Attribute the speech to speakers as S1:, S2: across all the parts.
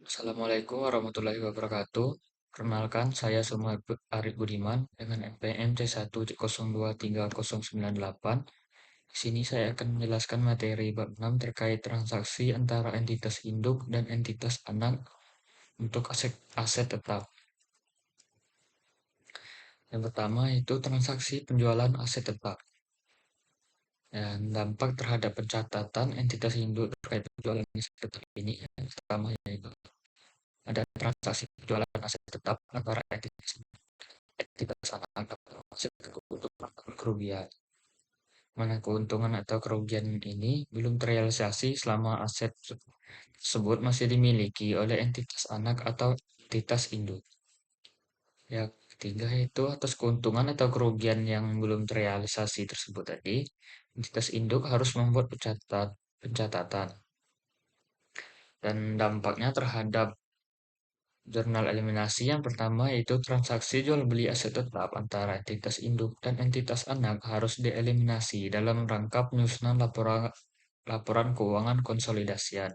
S1: Assalamualaikum warahmatullahi wabarakatuh. Perkenalkan, saya Suma Arif Budiman dengan NPM C1023098. Di sini saya akan menjelaskan materi bab 6 terkait transaksi antara entitas induk dan entitas anak untuk aset, aset tetap. Yang pertama itu transaksi penjualan aset tetap. Dan dampak terhadap pencatatan entitas induk terkait penjualan aset tetap ini yang pertama yaitu ada transaksi penjualan aset tetap antara entitas anak atau aset keuntungan atau kerugian. Mana keuntungan atau kerugian ini belum terrealisasi selama aset tersebut masih dimiliki oleh entitas anak atau entitas induk. Yang ketiga itu atas keuntungan atau kerugian yang belum terrealisasi tersebut tadi, entitas induk harus membuat pencatatan dan dampaknya terhadap jurnal eliminasi yang pertama yaitu transaksi jual beli aset tetap antara entitas induk dan entitas anak harus dieliminasi dalam rangka penyusunan laporan keuangan konsolidasian.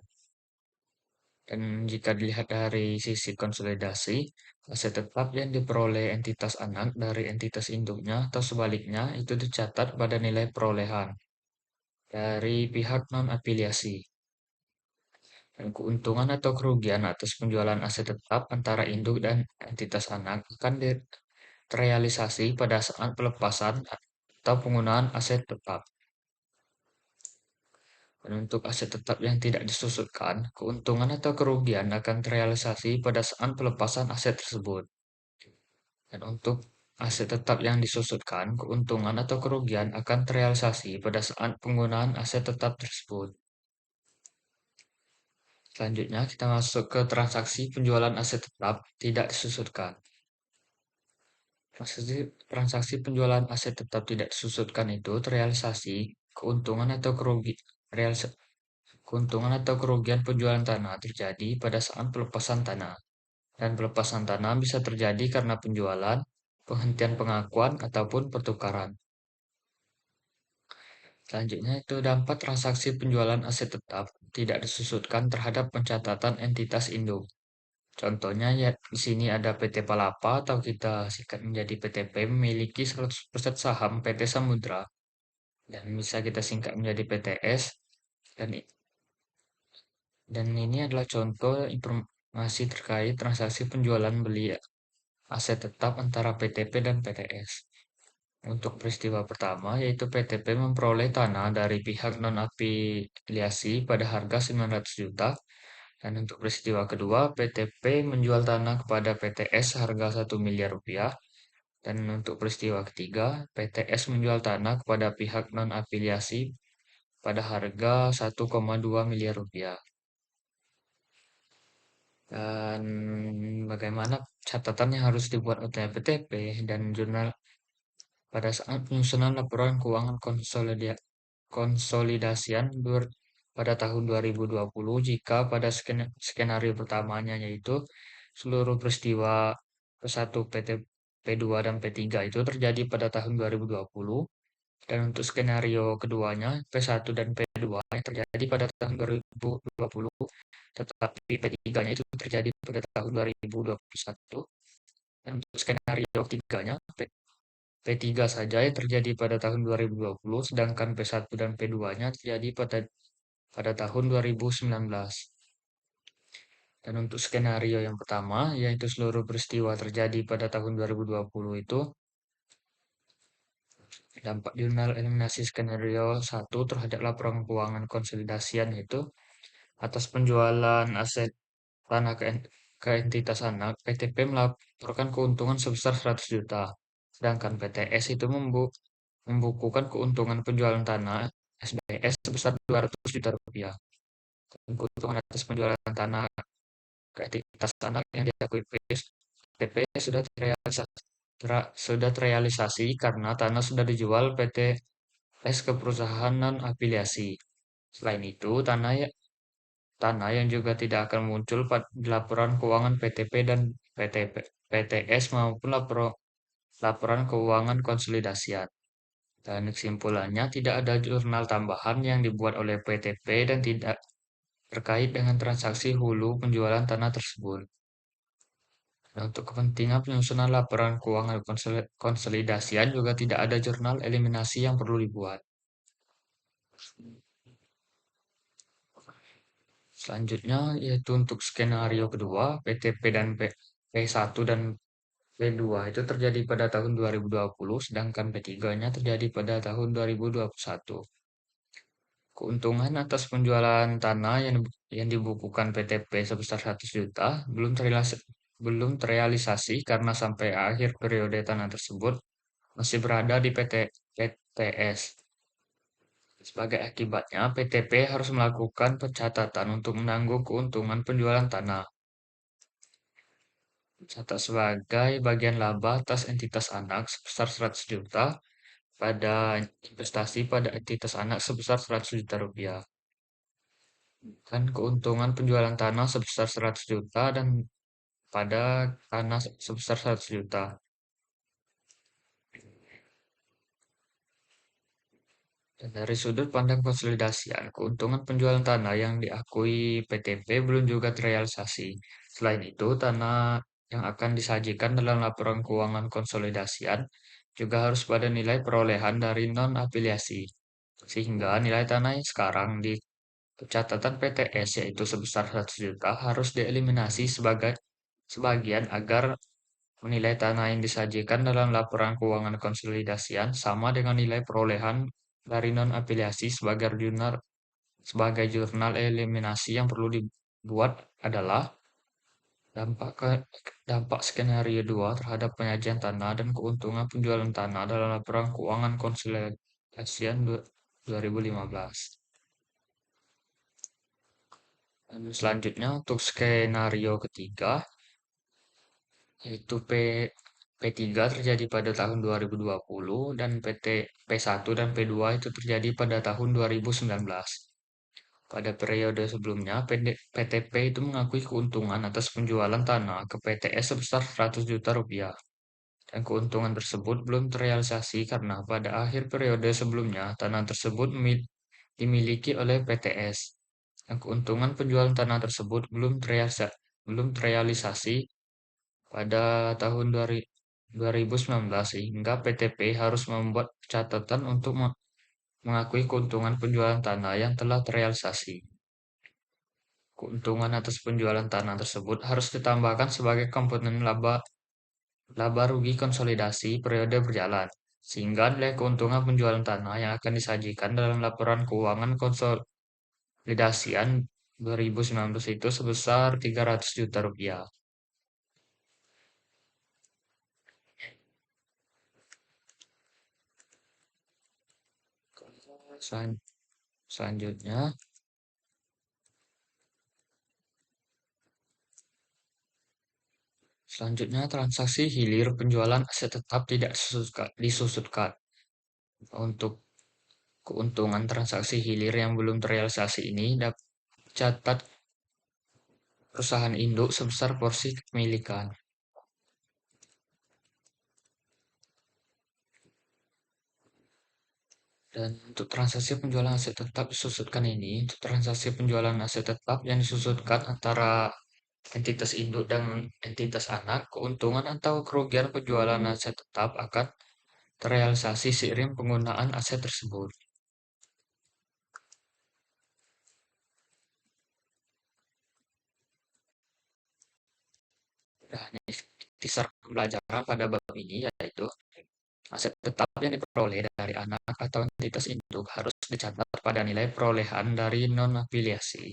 S1: Dan jika dilihat dari sisi konsolidasi, aset tetap yang diperoleh entitas anak dari entitas induknya atau sebaliknya itu dicatat pada nilai perolehan dari pihak non-afiliasi. Dan keuntungan atau kerugian atas penjualan aset tetap antara induk dan entitas anak akan terrealisasi pada saat pelepasan atau penggunaan aset tetap. Dan untuk aset tetap yang tidak disusutkan, keuntungan atau kerugian akan terrealisasi pada saat pelepasan aset tersebut. Dan untuk aset tetap yang disusutkan, keuntungan atau kerugian akan terrealisasi pada saat penggunaan aset tetap tersebut. Selanjutnya kita masuk ke transaksi penjualan aset tetap tidak disusutkan. Transaksi penjualan aset tetap tidak disusutkan itu terrealisasi keuntungan atau kerugian penjualan tanah terjadi pada saat pelepasan tanah. Dan pelepasan tanah bisa terjadi karena penjualan, penghentian pengakuan, ataupun pertukaran. Selanjutnya itu dampak transaksi penjualan aset tetap tidak disusutkan terhadap pencatatan entitas induk. Contohnya ya di sini ada PT Palapa atau kita singkat menjadi PTP memiliki 100% saham PT Samudra dan bisa kita singkat menjadi PTS dan ini adalah contoh informasi terkait transaksi penjualan beli aset tetap antara PTP dan PTS. Untuk peristiwa pertama yaitu PTP memperoleh tanah dari pihak non-afiliasi pada harga 900 juta. Dan untuk peristiwa kedua, PTP menjual tanah kepada PTS harga 1 miliar rupiah. Dan untuk peristiwa ketiga, PTS menjual tanah kepada pihak non-afiliasi pada harga 1,2 miliar rupiah. Dan bagaimana catatan yang harus dibuat oleh PTP dan jurnal pada saat penyusunan laporan keuangan konsolidasian pada tahun 2020 jika pada skenario pertamanya yaitu seluruh peristiwa P1, PT, P2, dan P3 itu terjadi pada tahun 2020 dan untuk skenario keduanya P1 dan P2 yang terjadi pada tahun 2020 tetapi P3-nya itu terjadi pada tahun 2021 dan untuk skenario ketiganya P3 saja yang terjadi pada tahun 2020, sedangkan P1 dan P2-nya terjadi pada tahun 2019. Dan untuk skenario yang pertama, yaitu seluruh peristiwa terjadi pada tahun 2020 itu, dampak jurnal eliminasi skenario 1 terhadap laporan keuangan konsolidasian itu, atas penjualan aset tanah ke entitas anak, PTP melaporkan keuntungan sebesar 100 juta, sedangkan PTS itu membukukan keuntungan penjualan tanah SBS sebesar 200 juta rupiah. Dan keuntungan atas penjualan tanah ke entitas anak yang diakui PT sudah terrealisasi karena tanah sudah dijual PT S ke perusahaan non afiliasi. Selain itu, tanah yang juga tidak akan muncul di laporan keuangan PTP dan PTS maupun laporan keuangan konsolidasian. Dan kesimpulannya tidak ada jurnal tambahan yang dibuat oleh PTP dan tidak terkait dengan transaksi hulu penjualan tanah tersebut. Nah, untuk kepentingan penyusunan laporan keuangan konsolidasian juga tidak ada jurnal eliminasi yang perlu dibuat. Selanjutnya yaitu untuk skenario kedua, PTP dan P1 dan P2 itu terjadi pada tahun 2020, sedangkan P3-nya terjadi pada tahun 2021. Keuntungan atas penjualan tanah yang dibukukan PTP sebesar 100 juta belum terrealisasi karena sampai akhir periode tanah tersebut masih berada di PTS. Sebagai akibatnya, PTP harus melakukan pencatatan untuk menanggung keuntungan penjualan tanah. Catat sebagai bagian laba atas entitas anak sebesar 100 juta pada investasi pada entitas anak sebesar 100 juta rupiah. Dan keuntungan penjualan tanah sebesar 100 juta dan pada tanah sebesar 100 juta. Dan dari sudut pandang konsolidasian, keuntungan penjualan tanah yang diakui PTP belum juga terrealisasi. Selain itu, tanah yang akan disajikan dalam laporan keuangan konsolidasian juga harus pada nilai perolehan dari non-afiliasi. Sehingga nilai tanah yang sekarang di catatan PTS yaitu sebesar 100 juta harus dieliminasi sebagian agar menilai tanah yang disajikan dalam laporan keuangan konsolidasian sama dengan nilai perolehan dari non-afiliasi sebagai jurnal eliminasi yang perlu dibuat adalah dampak skenario 2 terhadap penyajian tanah dan keuntungan penjualan tanah dalam laporan keuangan konsolidasian 2015. Dan selanjutnya untuk skenario ketiga yaitu P3 terjadi pada tahun 2020 dan P1 dan P2 itu terjadi pada tahun 2019. Pada periode sebelumnya, PTP itu mengakui keuntungan atas penjualan tanah ke PTS sebesar 100 juta rupiah. Dan keuntungan tersebut belum terrealisasi karena pada akhir periode sebelumnya tanah tersebut dimiliki oleh PTS. Dan keuntungan penjualan tanah tersebut belum terrealisasi pada tahun 2019 sehingga PTP harus membuat catatan untuk mengakui keuntungan penjualan tanah yang telah terrealisasi. Keuntungan atas penjualan tanah tersebut harus ditambahkan sebagai komponen laba rugi konsolidasi periode berjalan, sehingga nilai keuntungan penjualan tanah yang akan disajikan dalam laporan keuangan konsolidasian 2019 itu sebesar 300 juta rupiah. Selanjutnya, transaksi hilir penjualan aset tetap tidak disusutkan. Untuk keuntungan transaksi hilir yang belum terrealisasi ini dapat catat perusahaan induk sebesar porsi kepemilikan. Dan untuk transaksi penjualan aset tetap disusutkan ini, untuk transaksi penjualan aset tetap yang disusutkan antara entitas induk dan entitas anak, keuntungan atau kerugian penjualan aset tetap akan terrealisasi seiring penggunaan aset tersebut. Nah, ini kisah pembelajaran pada bab ini yaitu aset tetap yang diperoleh dari anak atau entitas induk harus dicatat pada nilai perolehan dari non-afiliasi.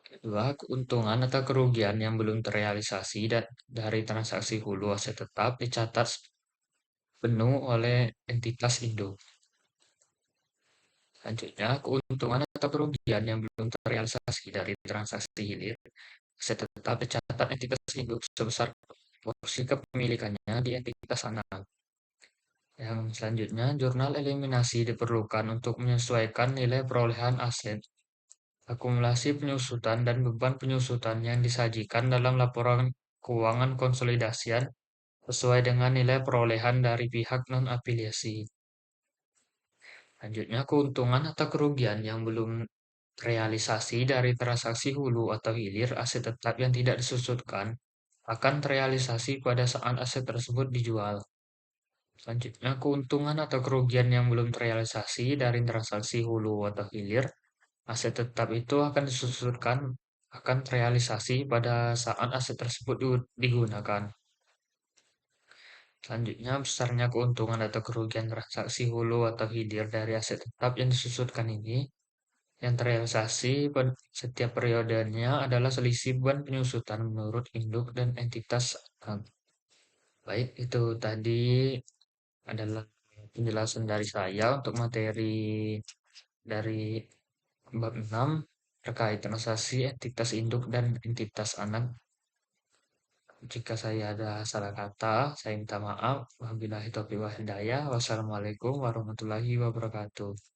S1: Kedua, keuntungan atau kerugian yang belum terrealisasi dari transaksi hulu aset tetap dicatat penuh oleh entitas induk. Selanjutnya, keuntungan atau kerugian yang belum terrealisasi dari transaksi hilir aset tetap dicatat entitas induk sebesar porsi kepemilikannya di entitas anak. Yang selanjutnya, jurnal eliminasi diperlukan untuk menyesuaikan nilai perolehan aset, akumulasi penyusutan, dan beban penyusutan yang disajikan dalam laporan keuangan konsolidasian sesuai dengan nilai perolehan dari pihak non-afiliasi. Selanjutnya, keuntungan atau kerugian yang belum Realisasi dari transaksi hulu atau hilir aset tetap yang tidak disusutkan akan terrealisasi pada saat aset tersebut dijual. Selanjutnya, keuntungan atau kerugian yang belum terrealisasi dari transaksi hulu atau hilir aset tetap itu akan disusutkan akan terrealisasi pada saat aset tersebut digunakan. Selanjutnya, besarnya keuntungan atau kerugian transaksi hulu atau hilir dari aset tetap yang disusutkan ini yang terrealisasi pada setiap periodenya adalah selisih beban penyusutan menurut induk dan entitas anak. Baik, itu tadi adalah penjelasan dari saya untuk materi dari bab 6 terkait transaksi entitas induk dan entitas anak. Jika saya ada salah kata, saya minta maaf. Wabillahi taufiq wal hidayah. Wassalamualaikum warahmatullahi wabarakatuh.